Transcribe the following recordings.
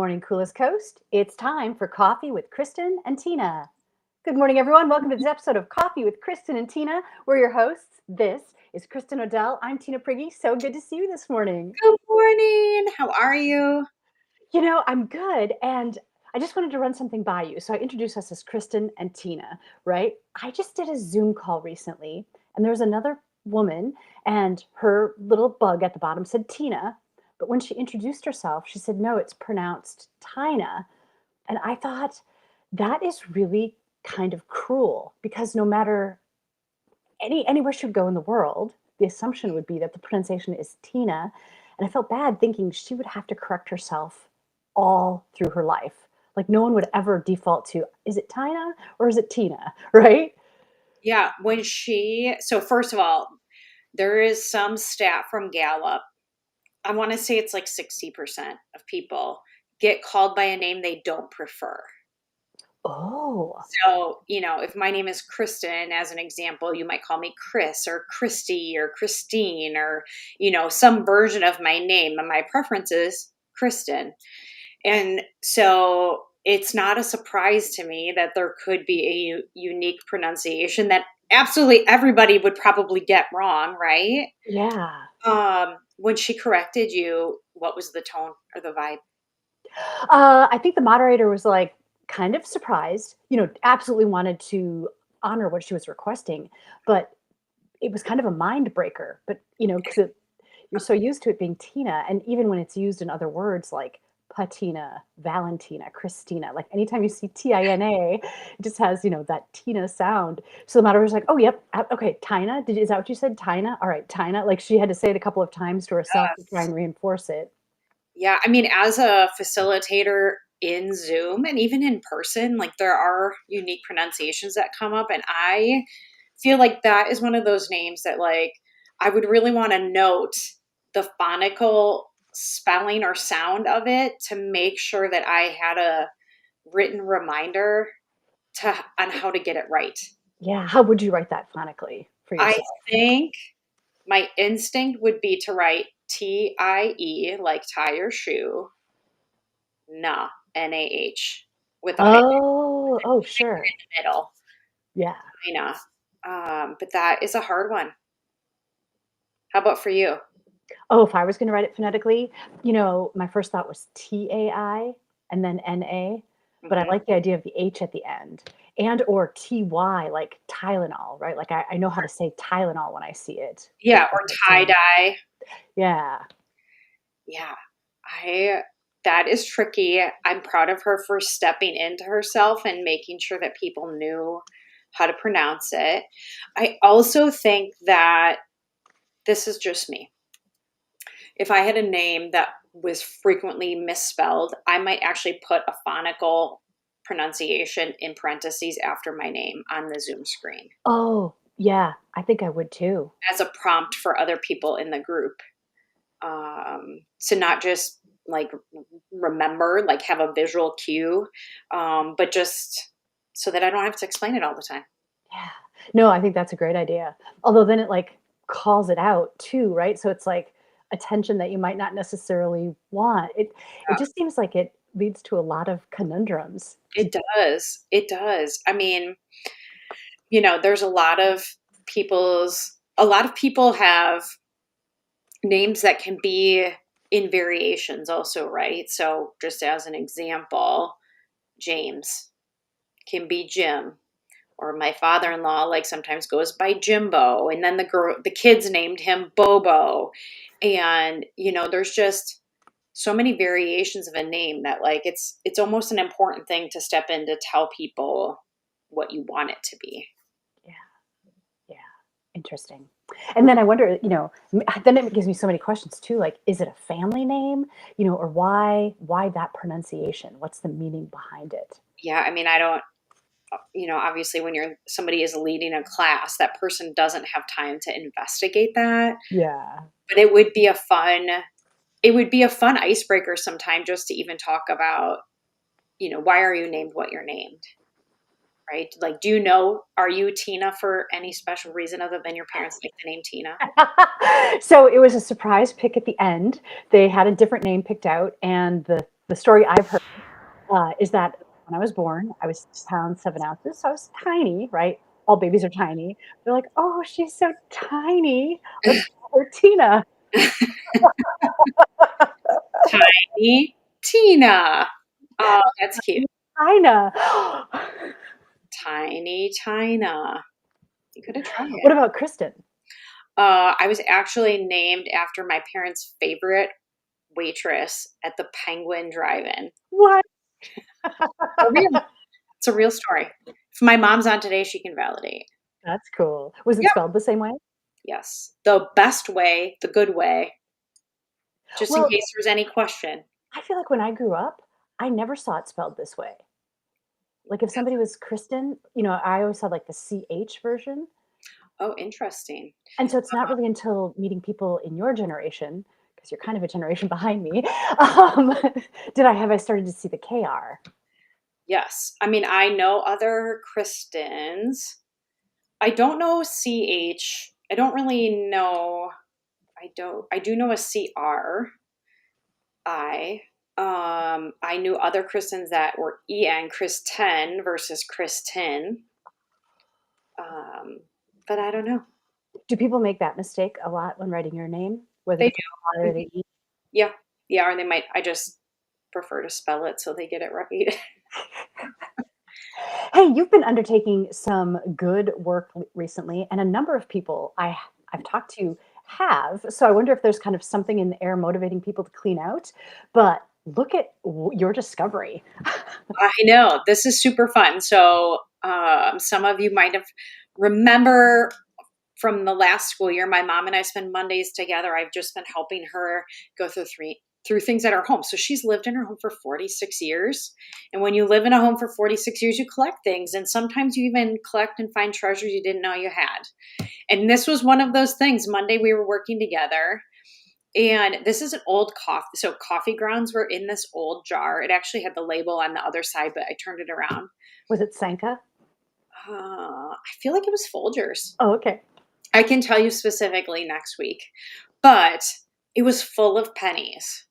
morning, coolest coast. It's time for Coffee with Kristin and Tina. Good morning, everyone. Welcome to this episode of Coffee with Kristin and Tina. We're your hosts. This is Kristin Odell. I'm Tina Prigge. So good to see you this morning. Good morning. How are you? I'm good. And I just wanted to run something by you. So I introduced us as Kristin and Tina, right? I just did a Zoom call recently, and there was another woman, and her little bug at the bottom said Tina. But when she introduced herself, she said, no, it's pronounced Tina. And I thought that is really kind of cruel because no matter anywhere she'd go in the world, the assumption would be that the pronunciation is Tina. And I felt bad thinking she would have to correct herself all through her life. Like no one would ever default to, is it Tina or is it Tina? Right? Yeah, so first of all, there is some stat from Gallup. I want to say it's like 60% of people get called by a name they don't prefer. Oh, So, if my name is Kristen, as an example, you might call me Chris or Christy or Christine or, some version of my name. And my preference is Kristen. And so it's not a surprise to me that there could be a unique pronunciation that absolutely everybody would probably get wrong, right? yeah. When she corrected you, what was the tone or the vibe? I think the moderator was like kind of surprised, absolutely wanted to honor what she was requesting, but it was kind of a mind breaker. But, because you're so used to it being Tina, and even when it's used in other words like Patina, Valentina, Christina, like anytime you see Tina, it just has, that Tina sound. So the moderator was like, oh, yep, okay, Tina, is that what you said? Tina? All right, Tina. Like she had to say it a couple of times to herself to try Yes. and reinforce it. Yeah, I mean, as a facilitator in Zoom and even in person, like there are unique pronunciations that come up, and I feel like that is one of those names that like I would really want to note the phonical spelling or sound of it to make sure that I had a written reminder on how to get it right. Yeah. How would you write that phonically for I yourself? think my instinct would be to write TIE, like tie your shoe, nah, NAH, with a hyphen Oh, in sure. the middle, Yeah. China. But that is a hard one. How about for you? Oh, if I was going to write it phonetically, my first thought was TAI and then NA, but I Hmm. like the idea of the H at the end and or TY, like Tylenol, right? Like I know how to say Tylenol when I see it Yeah, because or it tie sounds, dye. yeah. Yeah, I that is tricky. I'm proud of her for stepping into herself and making sure that people knew how to pronounce it. I also think that this is just me. If I had a name that was frequently misspelled, I might actually put a phonical pronunciation in parentheses after my name on the Zoom screen Oh, yeah, I think I would too. as a prompt for other people in the group. To not just like remember, like have a visual cue, but just so that I don't have to explain it all the time. Yeah. No, I think that's a great idea. Although then it like calls it out too, right? So it's like attention that you might not necessarily want. It just seems like it leads to a lot of conundrums. It does. It does. I mean, there's a lot of people have names that can be in variations also, right? So just as an example, James can be Jim, or my father-in-law like sometimes goes by Jimbo, and then the kids named him Bobo. And there's just so many variations of a name that like it's almost an important thing to step in to tell people what you want it to be. Yeah. Yeah. Interesting. And then I wonder, then it gives me so many questions too. Like, is it a family name? Or why that pronunciation? What's the meaning behind it? Yeah, I mean, I don't, obviously when somebody is leading a class, that person doesn't have time to investigate that, Yeah. but it would be a fun icebreaker sometime just to even talk about, why are you named what you're named, right? Like, are you Tina for any special reason other than your parents like the name Tina? So it was a surprise pick at the end. They had a different name picked out, and the The story I've heard is that when I was born, I was 6 pounds 7 ounces, so I was tiny, right? All babies are tiny. They're like, "Oh, she's so tiny. Let's call her Tina." Tiny Tina. Oh, that's cute. Tina. Tiny Tina. You could have tried What it. about Kristin? I was actually named after my parents' favorite waitress at the Penguin Drive-In. What? For real. It's a real story. If my mom's on today, she can validate. That's cool. Was it Yeah. spelled the same way? Yes. The best way, the good way, just in Well, case there's any question. I feel like when I grew up, I never saw it spelled this way. Like if somebody was Kristen, I always saw like the CH version. Oh, interesting. And so it's not really until meeting people in your generation, because you're kind of a generation behind me, um, have I started to see the KR. Yes. I mean, I know other Kristins. I don't know CH. I don't really know. I do know a CR. I knew other Kristins that were EN, Kristen versus Kristin. Um, but I don't know. Do people make that mistake a lot when writing your name, whether They to put the do. I or Mhm. the E? Yeah. Yeah. Or they might, I just prefer to spell it so they get it right. Hey, you've been undertaking some good work recently, and a number of people I've talked to have. So I wonder if there's kind of something in the air motivating people to clean out. But look at your discovery. I know. This is super fun. So, some of you might have remember from the last school year, my mom and I spend Mondays together. I've just been helping her go through things at her home. So she's lived in her home for 46 years. And when you live in a home for 46 years, you collect things. And sometimes you even collect and find treasures you didn't know you had. And this was one of those things. Monday, we were working together. And this is an old coffee. So coffee grounds were in this old jar. It actually had the label on the other side, but I turned it around. Was it Sanka? I feel like it was Folgers. Oh, okay. I can tell you specifically next week, but it was full of pennies.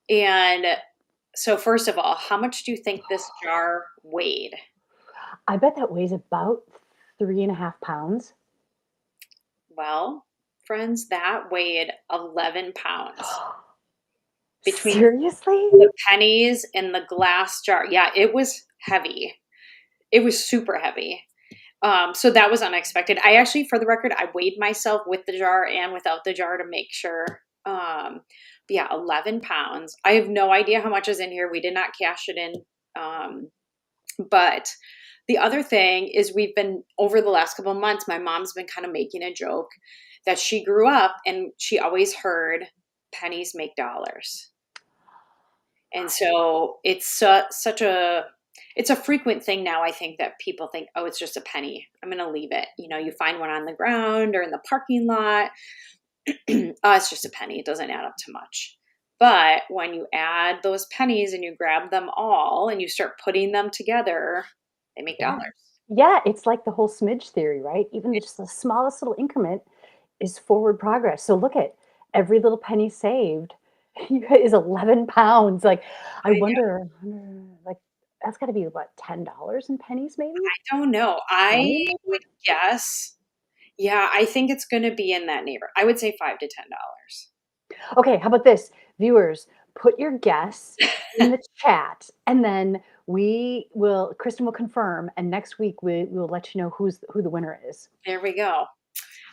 And so, first of all, how much do you think this jar weighed? I bet that weighs about 3.5 pounds. Well, friends, that weighed 11 pounds between Seriously? the pennies and the glass jar. Yeah, it was heavy. It was super heavy. So that was unexpected. I actually, for the record, I weighed myself with the jar and without the jar to make sure. But yeah, 11 pounds. I have no idea how much is in here. We did not cash it in. But the other thing is we've been over the last couple of months, my mom's been kind of making a joke that she grew up and she always heard pennies make dollars. And so it's a frequent thing now. I think that people think, oh, it's just a penny. I'm going to leave it. You find one on the ground or in the parking lot. Oh, it's just a penny. It doesn't add up to much. But when you add those pennies and you grab them all and you start putting them together, they make Yeah. dollars. Yeah, it's like the whole smidge theory, right? Even just the smallest little increment is forward progress. So look at every little penny saved is 11 pounds. Like, I I wonder, like, that's got to be what, $10 in pennies, maybe? don't know. I 20 maybe? would guess. Yeah, I think it's going to be in that neighborhood. I would say $5 to $10. Okay, how about this? Viewers, put your guess in the chat, and then Kristen will confirm, and next week we will let you know who the winner is. There we go.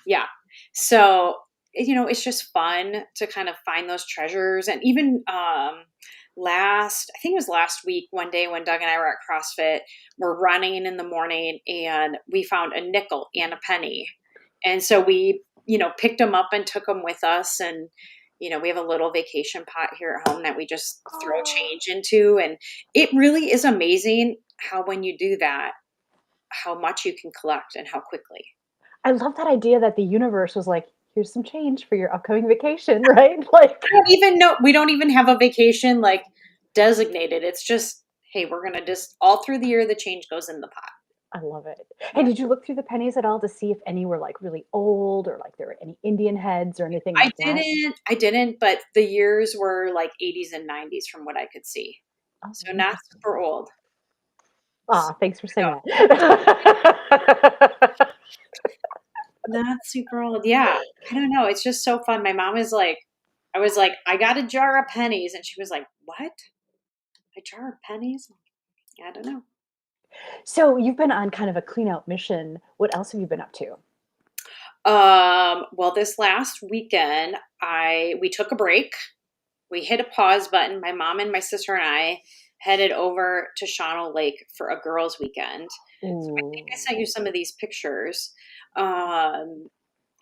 Yeah. So, it's just fun to kind of find those treasures. And even I think it was last week, one day when Doug and I were at CrossFit, we're running in the morning and we found a nickel and a penny. And so we, picked them up and took them with us. And, we have a little vacation pot here at home that we just throw Oh, change into. And it really is amazing how, when you do that, how much you can collect and how quickly. I love that idea that the universe was like, here's some change for your upcoming vacation, right? Like, I don't even know. We don't even have a vacation designated. It's just, hey, we're gonna just all through the year the change goes in the pot. I love it. Hey, Yeah. did you look through the pennies at all to see if any were like really old or like there were any Indian heads or anything like that? I didn't, but the years were like 80s and 90s from what I could see. Oh, So not interesting. super old. So, Ah, thanks for saying no, that. not super old. Yeah. I don't know. It's just so fun. My mom is like, I was like, I got a jar of pennies. And she was like, what? A jar of pennies? I don't know. So you've been on kind of a clean out mission. What else have you been up to? Well, this last weekend, we took a break. We hit a pause button. My mom and my sister and I headed over to Shawnee Lake for a girls' weekend. So I think I Ooh. sent you some of these pictures. Um,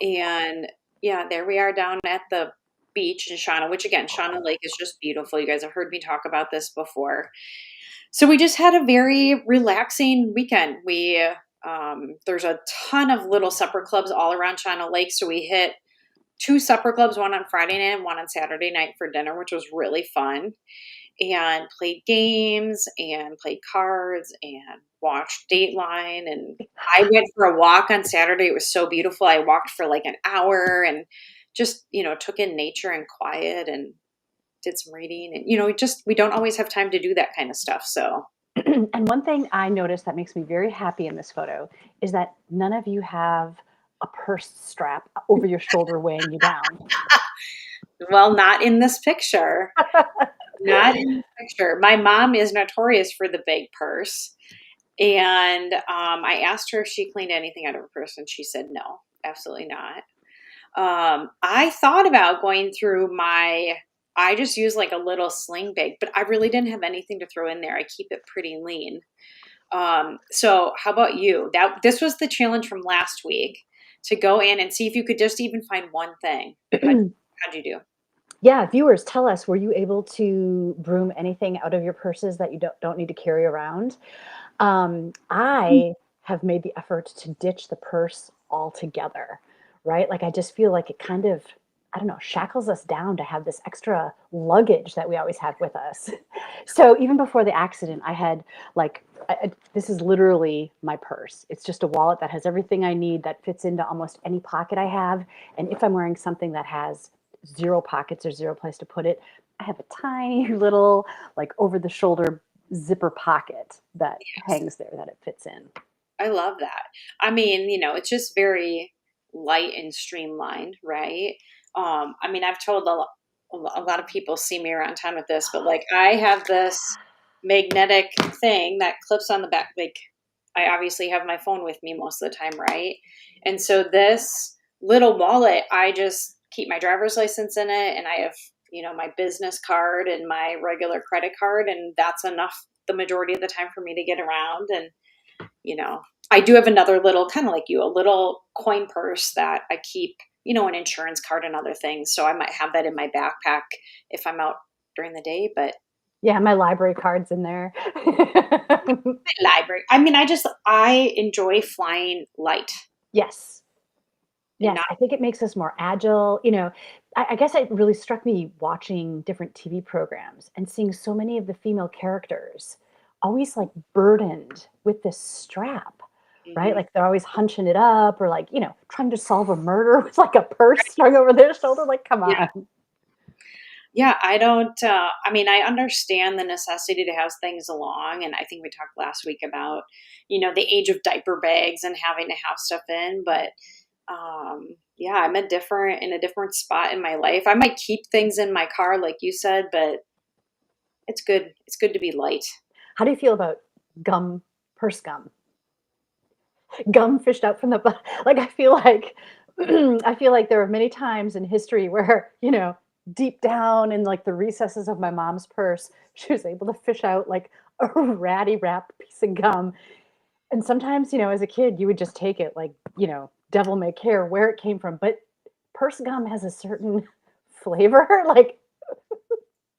and yeah, there we are down at the beach in Shawnee, which again, Shawnee Lake is just beautiful. You guys have heard me talk about this before. So we just had a very relaxing weekend. There's a ton of little supper clubs all around China Lake. So we hit two supper clubs, one on Friday night and one on Saturday night for dinner, which was really fun. And played games and played cards and watched Dateline. And I went for a walk on Saturday. It was so beautiful. I walked for like an hour and just, took in nature and quiet and did some reading. And, just we don't always have time to do that kind of stuff. So And one thing I noticed that makes me very happy in this photo is that none of you have a purse strap over your shoulder weighing you down. well, not in this picture. Not in this picture. My mom is notorious for the big purse. And I asked her if she cleaned anything out of her purse, and she said no, absolutely not. I thought about going through I just use like a little sling bag, but I really didn't have anything to throw in there. I keep it pretty lean. So how about you? This was the challenge from last week to go in and see if you could just even find one thing. How'd you do? Yeah, viewers, tell us, were you able to broom anything out of your purses that you don't need to carry around? I have made the effort to ditch the purse altogether, right? Like I just feel like it kind of, I don't know, shackles us down to have this extra luggage that we always have with us. So even before the accident, I had like, this is literally my purse. It's just a wallet that has everything I need that fits into almost any pocket I have. And if I'm wearing something that has zero pockets or zero place to put it, I have a tiny little, like over the shoulder zipper pocket that hangs there that it fits in. I love that. I mean, it's just very light and streamlined, right? I mean, I've told a lot of people see me around town with this, but like I have this magnetic thing that clips on the back. Like I obviously have my phone with me most of the time, right? And so this little wallet, I just keep my driver's license in it, and I have, my business card and my regular credit card, and that's enough the majority of the time for me to get around. And I do have another little, kind of like you, a little coin purse that I keep, an insurance card and other things. So I might have that in my backpack if I'm out during the day, but Yeah, my library card's in there. my library. I mean, I enjoy flying light Yes. and Yes, not, I think it makes us more agile. I guess it really struck me watching different TV programs and seeing so many of the female characters always like burdened with this strap, right? mhm. Like they're always hunching it up or like, trying to solve a murder with like a purse strung over their shoulder. Like, come Yeah. on. Yeah. I don't, I mean, I understand the necessity to have things along. And I think we talked last week about, the age of diaper bags and having to have stuff in, but yeah, I'm in a different spot in my life. I might keep things in my car, like you said, but it's good. It's good to be light. How do you feel about gum, purse gum? Gum fished out from the like I feel like I feel like there are many times in history where, deep down in like the recesses of my mom's purse, she was able to fish out like a ratty wrapped piece of gum. And sometimes, as a kid, you would just take it like, devil may care where it came from. But purse gum has a certain flavor. Like,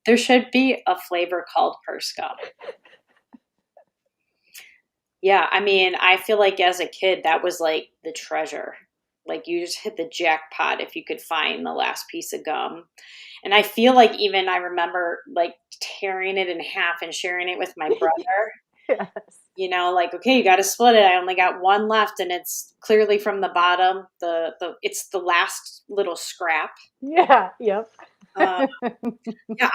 There should be a flavor called purse gum. Yeah, I mean, I feel like as a kid, that was like the treasure. Like you just hit the jackpot if you could find the last piece of gum. And I feel like even I remember like tearing it in half and sharing it with my brother. yes. Like, okay, you got to split it. I only got one left, and it's clearly from the bottom. It's the last little scrap. Yeah, yep. Uh, yeah,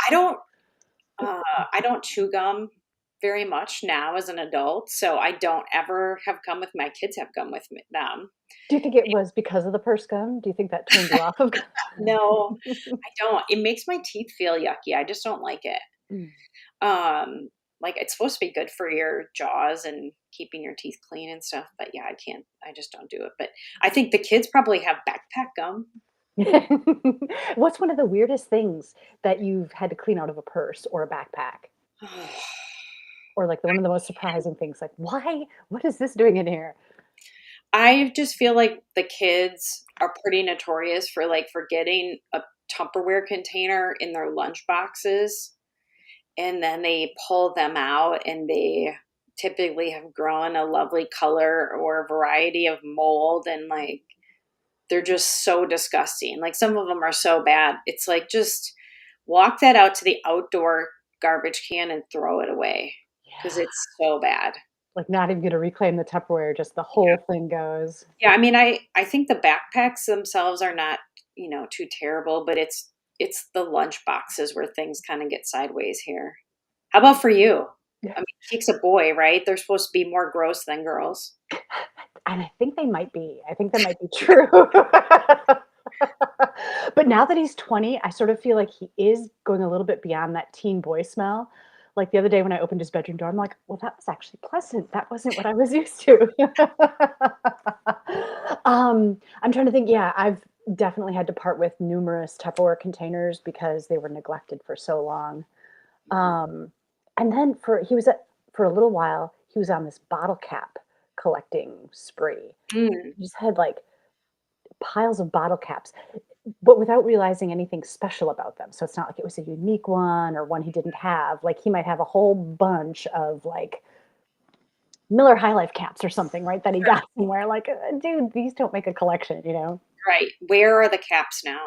I don't chew gum very much now as an adult, so I don't ever have gum with my kids have gum with them. Do you think it was because of the purse gum? Do you think that turned you off of gum? No, I don't. It makes my teeth feel yucky. I just don't like it. Mm. Um, like it's supposed to be good for your jaws and keeping your teeth clean and stuff, but yeah, I can't. I just don't do it. But I think the kids probably have backpack gum. What's one of the weirdest things that you've had to clean out of a purse or a backpack? Or like one of the most surprising things, like, why? What is this doing in here? I just feel like the kids are pretty notorious for like forgetting a Tupperware container in their lunch boxes, and then they pull them out and they typically have grown a lovely color or a variety of mold, and like they're just so disgusting. Like some of them are so bad. It's like just walk that out to the outdoor garbage can and throw it away because Yeah. it's so bad. Like not even gonna reclaim the Tupperware, just the Yeah. whole thing goes. Yeah, I mean, I think the backpacks themselves are not, too terrible, but it's the lunch boxes where things kind of get sideways here. How about for you? Yeah. I mean, Teek's a boy, right? They're supposed to be more gross than girls. And I think they might be. I think that might be true. But now that he's 20, I sort of feel like he is going a little bit beyond that teen boy smell. Like the other day when I opened his bedroom door, I'm like, well, that was actually pleasant. That wasn't what I was used to. I'm trying to think. Yeah, I've definitely had to part with numerous Tupperware containers because they were neglected for so long. Mhm. Um, and then for a little while, he was on this bottle cap collecting spree. Mm, He just had like piles of bottle caps, but without realizing anything special about them. So it's not like it was a unique one or one he didn't have. Like he might have a whole bunch of like Miller High Life caps or something, right? That he got somewhere. Like, dude, these don't make a collection, you know? right. Where are the caps now?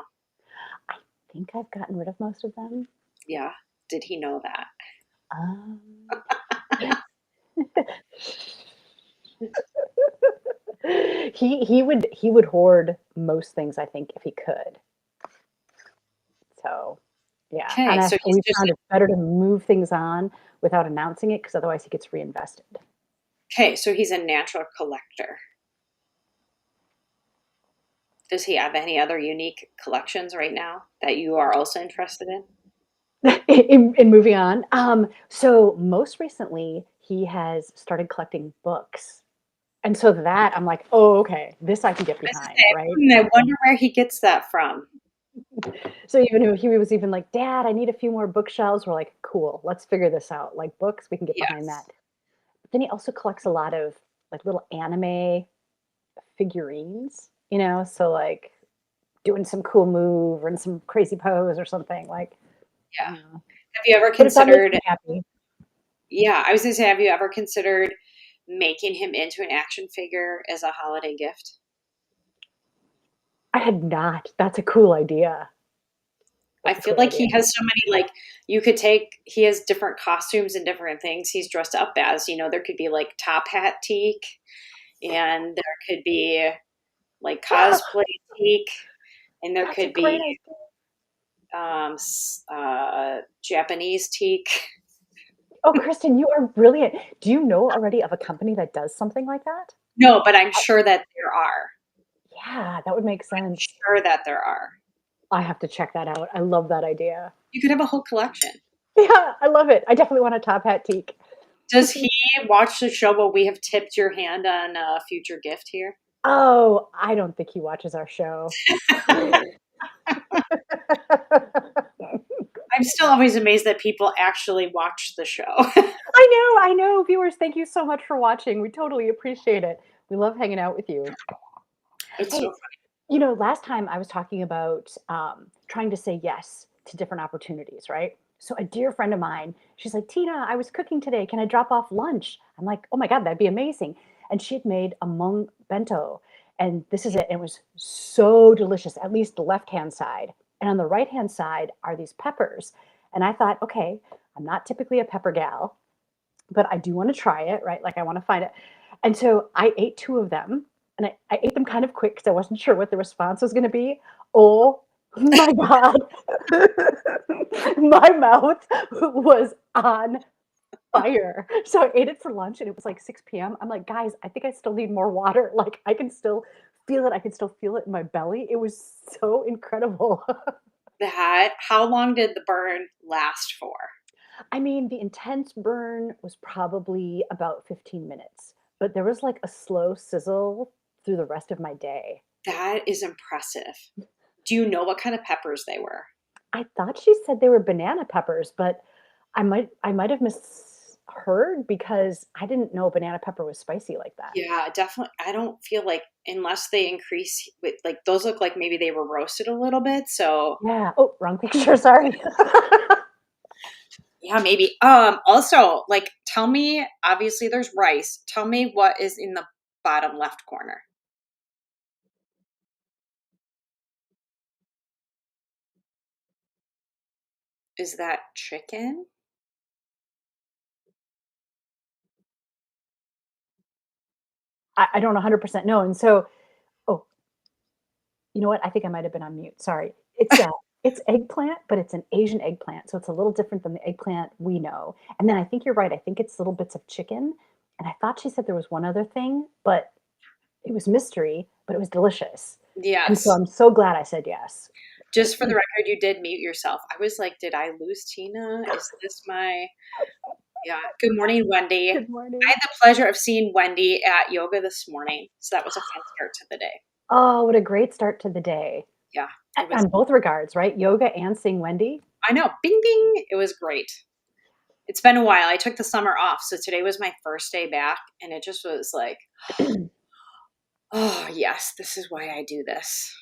I think I've gotten rid of most of them. Yeah. Did he know that? Um, he would hoard most things, I think, if he could. So, yeah, Okay, and so he's we just found it's better to move things on without announcing it because otherwise he gets reinvested. okay, so he's a natural collector. Does he have any other unique collections right now that you are also interested in? In moving on, so most recently he has started collecting books, and so that I'm like, oh, okay, this I can get I was gonna behind, say, right? I wonder where he gets that from. So even if he was even like, Dad, I need a few more bookshelves. We're like, cool, let's figure this out. Like books, we can get behind that. Yes. But then he also collects a lot of like little anime figurines, you know, so like doing some cool move or in some crazy pose or something like, I Yeah. don't know. Have you ever But if that makes considered me happy. Yeah, I was gonna say, have you ever considered making him into an action figure as a holiday gift? I had not. That's a cool idea. I That's a feel cool like idea. he has so many, like, he has different costumes and different things he's dressed up as. There could be like top hat teak, and there could be like cosplay teak, and there That's a could great be idea. Japanese teak. Oh, Kristen, you are brilliant. Do you know already of a company that does something like that? No, but I'm I, sure that there are. yeah, that would make I'm sense. sure that there are. I have to check that out. I love that idea. You could have a whole collection. Yeah, I love it. I definitely want a top hat teak. Does he watch the show while we have tipped your hand on a future gift here? Oh, I don't think he watches our show. I'm still always amazed that people actually watch the show. I know. Viewers, thank you so much for watching. We totally appreciate it. We love hanging out with you. It's so Hey, last time I was talking about trying to say yes to different opportunities, right? So a dear friend of mine, she's like, Tina, I was cooking today. Can I drop off lunch? I'm like, oh my God, that'd be amazing. And she had made a mung bento. And this is it. It was so delicious, at least the left-hand side. And on the right-hand side are these peppers. And I thought, okay, I'm not typically a pepper gal. but I do want to try it, right? Like I want to find it. And so I ate two of them and I ate them kind of quick because I wasn't sure what the response was going to be. Oh my God. My mouth was on fire. So I ate it for lunch and it was like 6 p.m. I'm like, guys, I think I still need more water. Like I can still feel it. I can still feel it in my belly. It was so incredible. That how long did the burn last for? I mean, the intense burn was probably about 15 minutes, but there was like a slow sizzle through the rest of my day. That is impressive. Do you know what kind of peppers they were? I thought she said they were banana peppers, but I might have misheard because I didn't know banana pepper was spicy like that. Yeah, definitely. I don't feel like unless they increase with like those look like maybe they were roasted a little bit. So Yeah. Oh, wrong picture. Sorry. yeah, maybe. Also, like tell me, obviously there's rice. Tell me what is in the bottom left corner. Is that chicken? I don't 100% know. And so, oh, you know what? I think I might have been on mute. Sorry. It's eggplant, but it's an Asian eggplant, so it's a little different than the eggplant we know. And then I think you're right. I think it's little bits of chicken. And I thought she said there was one other thing, but it was mystery, but it was delicious. And so Yes. I'm so glad I said yes. Just for the record, you did mute yourself. I was like, did I lose Tina? Is this my yeah. Good morning, Wendy. Good I morning. had the pleasure of seeing Wendy at yoga this morning. So that was a fun start to the day. Oh, what a great start to the day. Yeah, it was On both regards, right? Yoga and seeing Wendy. I know, bing bing. It was great. It's been a while. I took the summer off, so today was my first day back, and it just was like, oh yes, this is why I do this.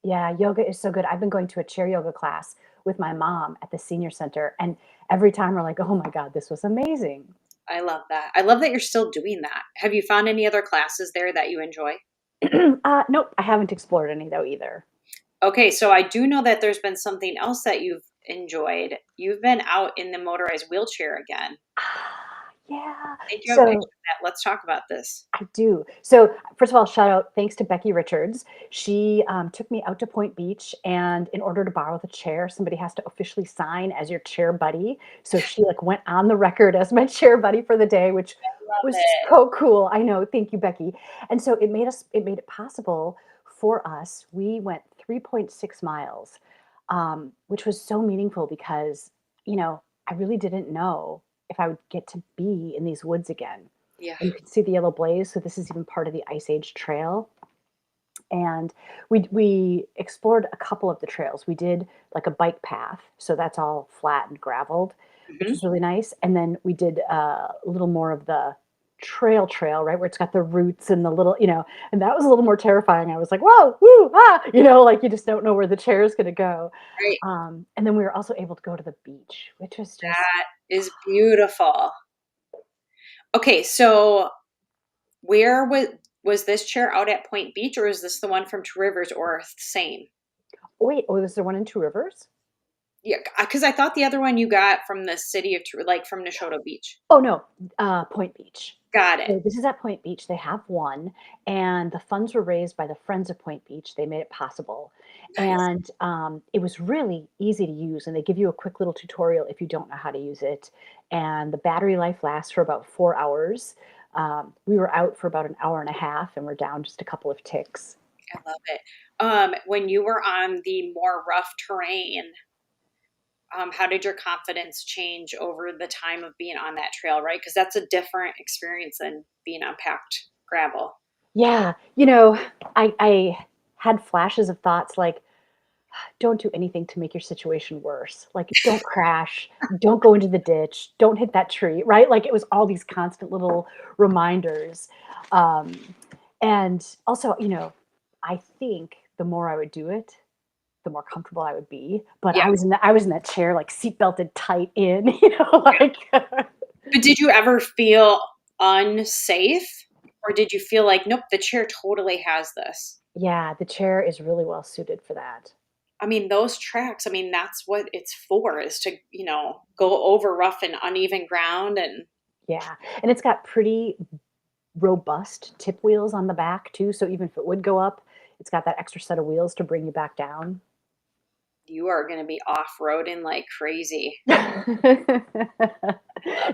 Yeah, yoga is so good. I've been going to a chair yoga class with my mom at the senior center, and every time we're like, "Oh my God, this was amazing." I love that. I love that you're still doing that. Have you found any other classes there that you enjoy? Nope, I haven't explored any though either. Okay, so I do know that there's been something else that you've enjoyed. You've been out in the motorized wheelchair again. Yeah. I think you have a picture So of that. Let's talk about this. I do. So first of all, shout out, thanks to Becky Richards. She took me out to Point Beach, and in order to borrow the chair, somebody has to officially sign as your chair buddy. So she like went on the record as my chair buddy for the day, which Love was it. so cool. I know. Thank you, Becky. And so it made it possible for us. We went 3.6 miles, which was so meaningful because, I really didn't know if I would get to be in these woods again. Yeah. And you can see the yellow blaze, so this is even part of the Ice Age trail. And we explored a couple of the trails. We did like a bike path, so that's all flat and graveled, which Mhm. was really nice. And then we did a little more of the trail, right, where it's got the roots and the little, and that was a little more terrifying. I was like, whoa, woo, ah, like you just don't know where the chair is going to go. Right. And then we were also able to go to the beach, which was just That is beautiful. Okay, so where was this chair out at Point Beach, or is this the one from Two Rivers, or same? wait, oh, is there one in Two Rivers? Yeah, because I thought the other one you got from the city of like from Neshoto Beach. Oh, no, Point Beach. Got it. So this is at Point Beach. They have one, and the funds were raised by the Friends of Point Beach. They made it possible, Nice. and it was really easy to use. And they give you a quick little tutorial if you don't know how to use it. And the battery life lasts for about 4 hours. We were out for about an hour and a half, and we're down just a couple of ticks. I love it. When you were on the more rough terrain, how did your confidence change over the time of being on that trail, right? Because that's a different experience than being on packed gravel. Yeah, I had flashes of thoughts like, don't do anything to make your situation worse. Like, don't crash, don't go into the ditch, don't hit that tree, right? Like, it was all these constant little reminders. Um, and also, I think the more I would do it, the more comfortable I would be. But Yeah. I was in that chair, like seat belted tight in, like But did you ever feel unsafe? Or did you feel like, nope, the chair totally has this? yeah, the chair is really well suited for that. I mean, those tracks, I mean, that's what it's for, is to, go over rough and uneven ground. And Yeah, and it's got pretty robust tip wheels on the back too, so even if it would go up, it's got that extra set of wheels to bring you back down. You are going to be off-roading like crazy.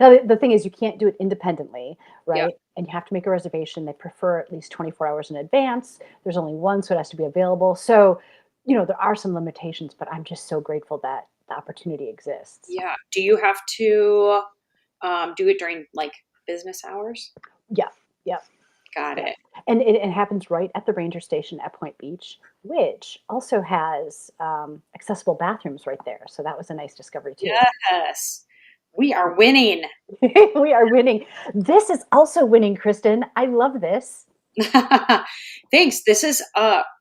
Now, the thing is, you can't do it independently, Yeah. right? And you have to make a reservation. They prefer at least 24 hours in advance. There's only one, so it has to be available. So, there are some limitations, but I'm just so grateful that the opportunity exists. Yeah. Do you have to do it during like business hours? Yeah, yeah, Got yeah. it. And it happens right at the ranger station at Point Beach, which also has accessible bathrooms right there. So that was a nice discovery too. Yes. We are winning. We are winning. This is also winning, Kristen. I love this. Thanks. This is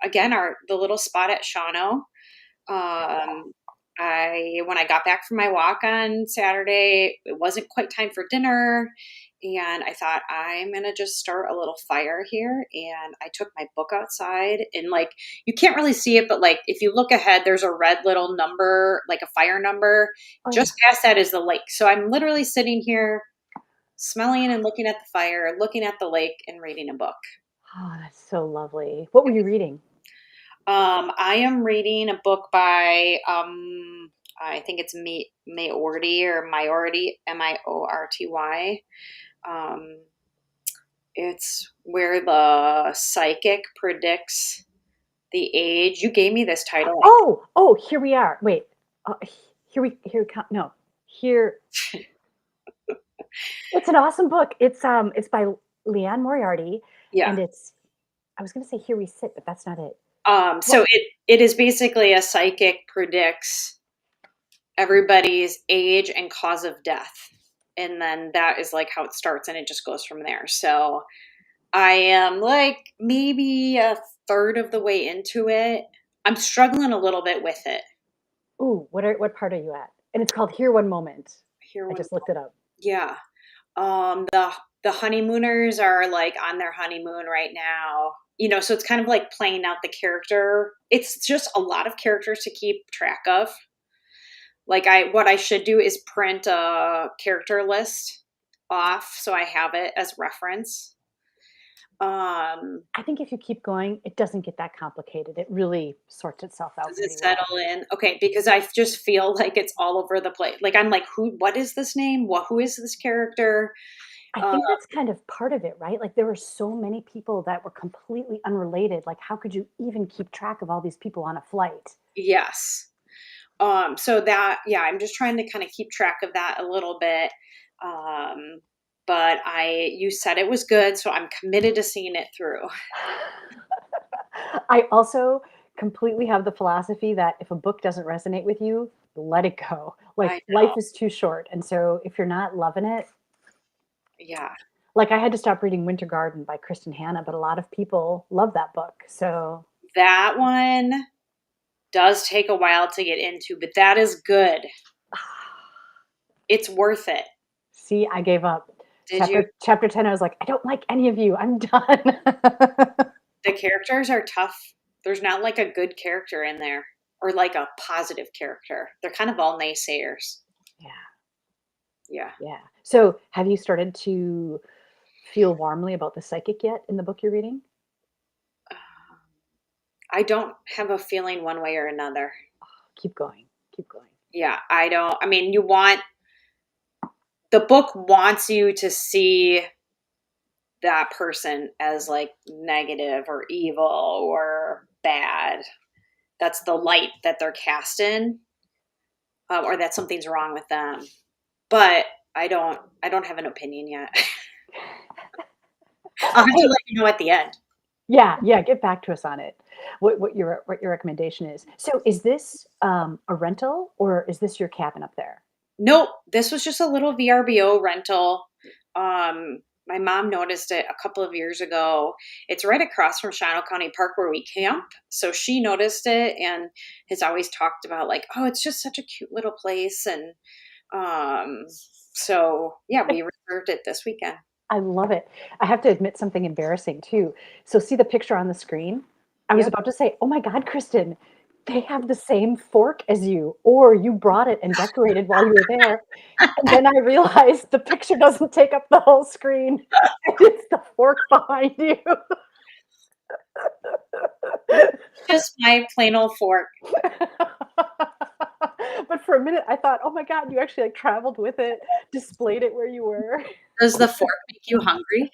again our the little spot at Shawano. Um, I when I got back from my walk on Saturday, it wasn't quite time for dinner, and I thought I'm gonna just start a little fire here. And I took my book outside, and like you can't really see it, but like if you look ahead, there's a red little number, like a fire number. Oh yeah. Just past that is the lake. So I'm literally sitting here, smelling and looking at the fire, looking at the lake, and reading a book. Oh, that's so lovely. What were you reading? I am reading a book by I think it's Mayorty or Mayorty, Miorty. Um, it's where the psychic predicts the age. You gave me this title. Oh, here we are. Wait. Here we come. No. Here it's an awesome book. It's by Leanne Moriarty Yeah. and it's I was going to say Here We Sit, but that's not it. So What? it is basically a psychic predicts everybody's age and cause of death. And then that is like how it starts and it just goes from there. So I am like maybe a third of the way into it. I'm struggling a little bit with it. Ooh, what part are you at? And it's called Here One Moment. Here I one just looked it up. yeah. The honeymooners are like on their honeymoon right now. So it's kind of like playing out the character. It's just a lot of characters to keep track of. Like what I should do is print a character list off so I have it as reference. Um, I think if you keep going, it doesn't get that complicated. It really sorts itself out Does it pretty well. settle in? Okay, because I just feel like it's all over the place. Like I'm like, what is this name? Who is this character? I Uh, think that's kind of part of it, right? Like there were so many people that were completely unrelated. Like how could you even keep track of all these people on a flight? yes. So that, yeah, I'm just trying to kind of keep track of that a little bit. Um, but you said it was good, so I'm committed to seeing it through. I also completely have the philosophy that if a book doesn't resonate with you, let it go. I Like life know. is too short. And so if you're not loving it, Yeah. like I had to stop reading Winter Garden by Kristen Hanna, but a lot of people love that book. So That one does take a while to get into, but that is good. It's worth it. see, I gave up. Did you? Chapter 10, I was like, I don't like any of you. I'm done. The characters are tough. There's not like a good character in there or like a positive character. They're kind of all naysayers. Yeah, Yeah. yeah. So have you started to feel warmly about the psychic yet in the book you're reading? I don't have a feeling one way or another. Keep going. Keep going. Yeah, I don't. I mean, the book wants you to see that person as like negative or evil or bad. That's the light that they're cast in, or that something's wrong with them. But I don't have an opinion yet. I'll have to Hey, let you know at the end. yeah, yeah, get back to us on it. What your recommendation is. So is this a rental or is this your cabin up there? Nope, this was just a little VRBO rental. My mom noticed it a couple of years ago. It's right across from Shawano County Park where we camp. So she noticed it and has always talked about like, oh, it's just such a cute little place. And um, so yeah, we reserved it this weekend. I love it. I have to admit something embarrassing too. So see the picture on the screen? I was Yep. about to say, "Oh my God, Kristen, they have the same fork as you, or you brought it and decorated while you were there. And then I realized the picture doesn't take up the whole screen. It's the fork behind you. Just my plain old fork. But for a minute, I thought, "Oh my god, you actually, like, traveled with it, displayed it where you were." Does the fork make you hungry?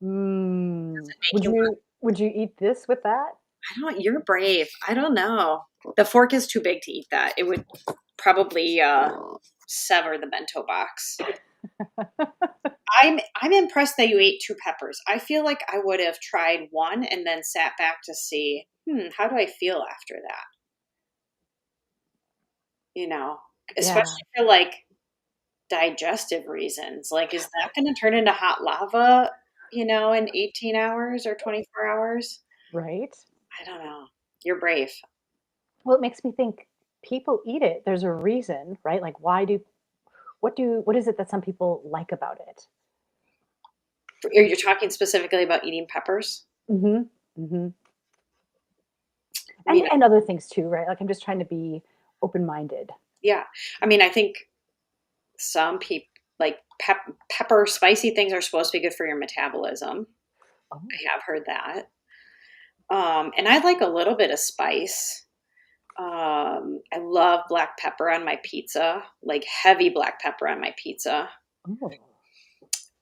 Does Mm. it make you Would you eat this with that? I don't you're brave. I don't know. The fork is too big to eat that. It would probably, sever the bento box. I'm impressed that you ate 2 peppers. I feel like I would have tried 1 and then sat back to see, how do I feel after that? You know, Yeah, especially for, like, digestive reasons. Like, is that gonna turn into hot lava, in 18 hours or 24 hours? right? I don't know. You're brave. Well, it makes me think people eat it. There's a reason, right? Like, what is it that some people like about it? You're talking specifically about eating peppers? Mhm, mhm. I mean, And other things too, right? Like, I'm just trying to be open-minded. yeah. I mean, I think some people like pepper, spicy things are supposed to be good for your metabolism. Oh, I have heard that. And I like a little bit of spice. I love black pepper on my pizza, like heavy black pepper on my pizza. oh,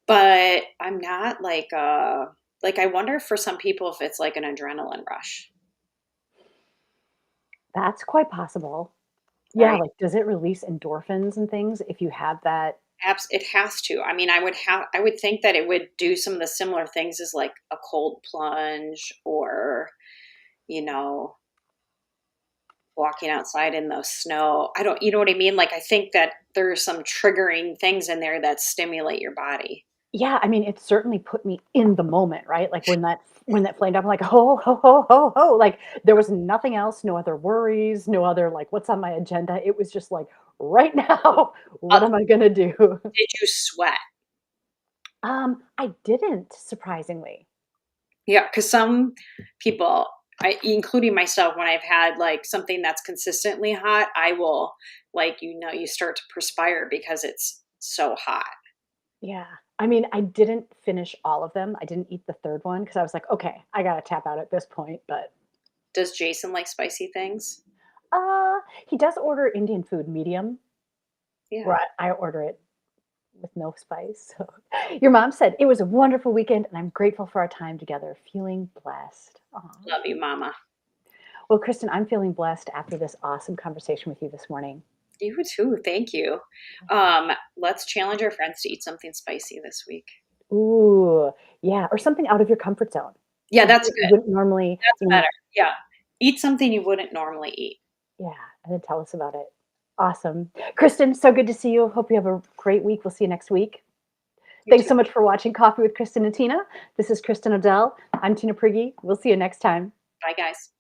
But I'm not like I wonder for some people if it's like an adrenaline rush, that's quite possible. Yeah, right? like, does it release endorphins and things if you have that? It has to. I mean, I would think that it would do some of the similar things as like a cold plunge or, you know, walking outside in the snow. I don't, you know what I mean? Like I think that there's some triggering things in there that stimulate your body. Yeah, I mean, it certainly put me in the moment, right? Like, when that flamed up, I'm like, "Ho, ho, ho, ho, ho." Like, there was nothing else, no other worries, no other, like, "What's on my agenda?" It was just like, "Right now, Uh, what am I gonna do?" did you sweat? I didn't, surprisingly. Yeah, because some people, including myself, when I've had like something that's consistently hot, I will like you start to perspire because it's so hot. Yeah. I mean, I didn't finish all of them. I didn't eat the 3rd one because I was like, "Okay, I gotta tap out at this point," but, Does Jason like spicy things? uh, he does order Indian food medium, Yeah, where I order it with no spice. So, your mom said, "It was a wonderful weekend, and I'm grateful for our time together. Feeling blessed." Aw. love you, Mama. Well, Kristen, I'm feeling blessed after this awesome conversation with you this morning. You too. Thank you. Let's challenge our friends to eat something spicy this week. Ooh, yeah, or something out of your comfort zone. Yeah, Something that's that you good. wouldn't normally That's you know better. Yeah, eat something you wouldn't normally eat. yeah, and then tell us about it. Awesome. Kristen, so good to see you. Hope you have a great week. We'll see you next week. You Thanks too. so much for watching Coffee with Kristen and Tina. This is Kristen Odell. I'm Tina Prigge. We'll see you next time. Bye, guys.